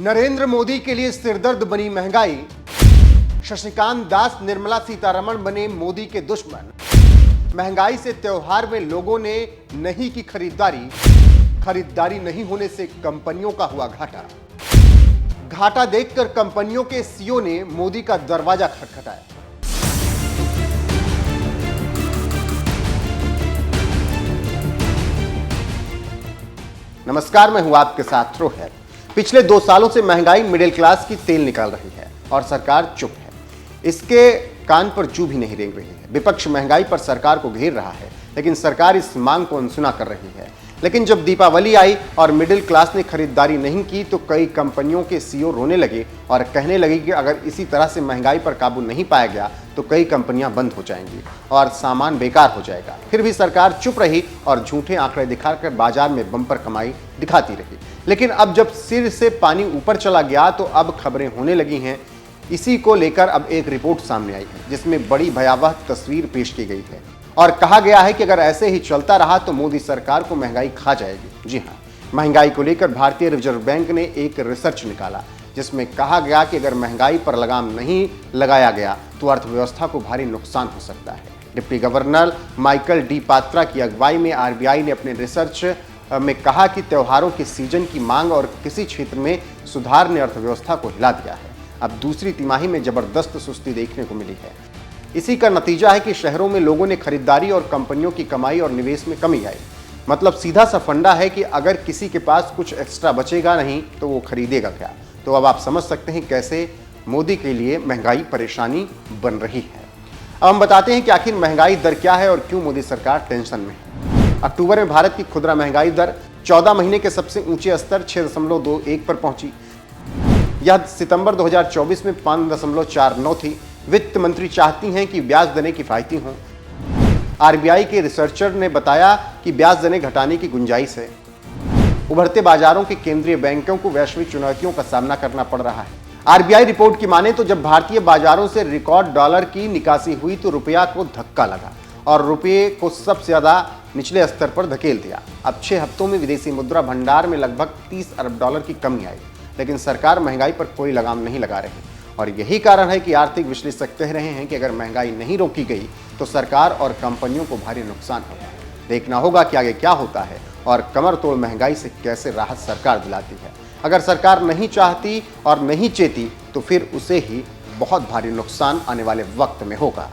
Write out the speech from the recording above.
नरेंद्र मोदी के लिए सिरदर्द बनी महंगाई। शशिकांत दास निर्मला सीतारमण बने मोदी के दुश्मन। महंगाई से त्योहार में लोगों ने नहीं की खरीदारी। खरीदारी नहीं होने से कंपनियों का हुआ घाटा। घाटा देखकर कंपनियों के सीईओ ने मोदी का दरवाजा खटखटाया। नमस्कार, मैं हूं आपके साथ रोहित। पिछले 2 सालों से महंगाई मिडिल क्लास की तेल निकाल रही है और सरकार चुप है। इसके कान पर जू भी नहीं रेंग रही है। विपक्ष महंगाई पर सरकार को घेर रहा है, लेकिन सरकार इस मांग को अनसुना कर रही है। लेकिन जब दीपावली आई और मिडिल क्लास ने खरीदारी नहीं की तो कई कंपनियों के सीईओ रोने लगे और कहने लगे कि अगर इसी तरह से महंगाई पर काबू नहीं पाया गया तो कई कंपनियां बंद हो जाएंगी और सामान बेकार हो जाएगा। फिर भी सरकार चुप रही और झूठे आंकड़े दिखाकर बाजार में बम्पर कमाई दिखाती रही। लेकिन अब जब सिर से पानी ऊपर चला गया तो अब खबरें होने लगी हैं। इसी को लेकर अब एक रिपोर्ट सामने आई है जिसमें बड़ी भयावह तस्वीर पेश की गई है और कहा गया है कि अगर ऐसे ही चलता रहा तो मोदी सरकार को महंगाई खा जाएगी। जी हाँ, महंगाई को लेकर भारतीय रिजर्व बैंक ने एक रिसर्च निकाला जिसमें कहा गया कि अगर महंगाई पर लगाम नहीं लगाया गया तो अर्थव्यवस्था को भारी नुकसान हो सकता है। Deputy governor Michael D Patra की अगुवाई में आरबीआई ने अपने रिसर्च में कहा कि त्योहारों के सीजन की मांग और किसी क्षेत्र में सुधार ने अर्थव्यवस्था को हिला दिया है। अब दूसरी तिमाही में जबरदस्त सुस्ती देखने को मिली है। इसी का नतीजा है कि शहरों में लोगों ने खरीदारी और कंपनियों की कमाई और निवेश में कमी आई। मतलब सीधा सा फंडा है कि अगर किसी के पास कुछ एक्स्ट्रा बचेगा नहीं तो वो खरीदेगा क्या। तो अब आप समझ सकते हैं कैसे मोदी के लिए महंगाई परेशानी बन रही है। अब हम बताते हैं कि आखिर महंगाई दर क्या है और क्यों मोदी सरकार टेंशन में है। अक्टूबर में भारत की खुदरा महंगाई दर 14 महीने के सबसे ऊंचे स्तर 6.21 पर पहुंची। यह सितंबर 2024 में 5.49 थी। वित्त मंत्री चाहती हैं कि ब्याज दरें किफायती हों। आरबीआई के रिसर्चर ने बताया कि ब्याज दरें घटाने की गुंजाइश है। उभरते बाजारों के केंद्रीय बैंकों को वैश्विक चुनौतियों का सामना करना पड़ रहा है। आरबीआई रिपोर्ट की माने तो जब भारतीय बाजारों से रिकॉर्ड डॉलर की निकासी हुई तो रुपया को धक्का लगा और रुपये को सबसे ज्यादा निचले स्तर पर धकेल दिया। अब 6 हफ्तों में विदेशी मुद्रा भंडार में लगभग 30 अरब डॉलर की कमी आई, लेकिन सरकार महंगाई पर कोई लगाम नहीं लगा रही। और यही कारण है कि आर्थिक विश्लेषक कह रहे हैं कि अगर महंगाई नहीं रोकी गई तो सरकार और कंपनियों को भारी नुकसान होगा। देखना होगा कि आगे क्या होता है और कमर तोड़ महंगाई से कैसे राहत सरकार दिलाती है। अगर सरकार नहीं चाहती और नहीं चेती तो फिर उसे ही बहुत भारी नुकसान आने वाले वक्त में होगा।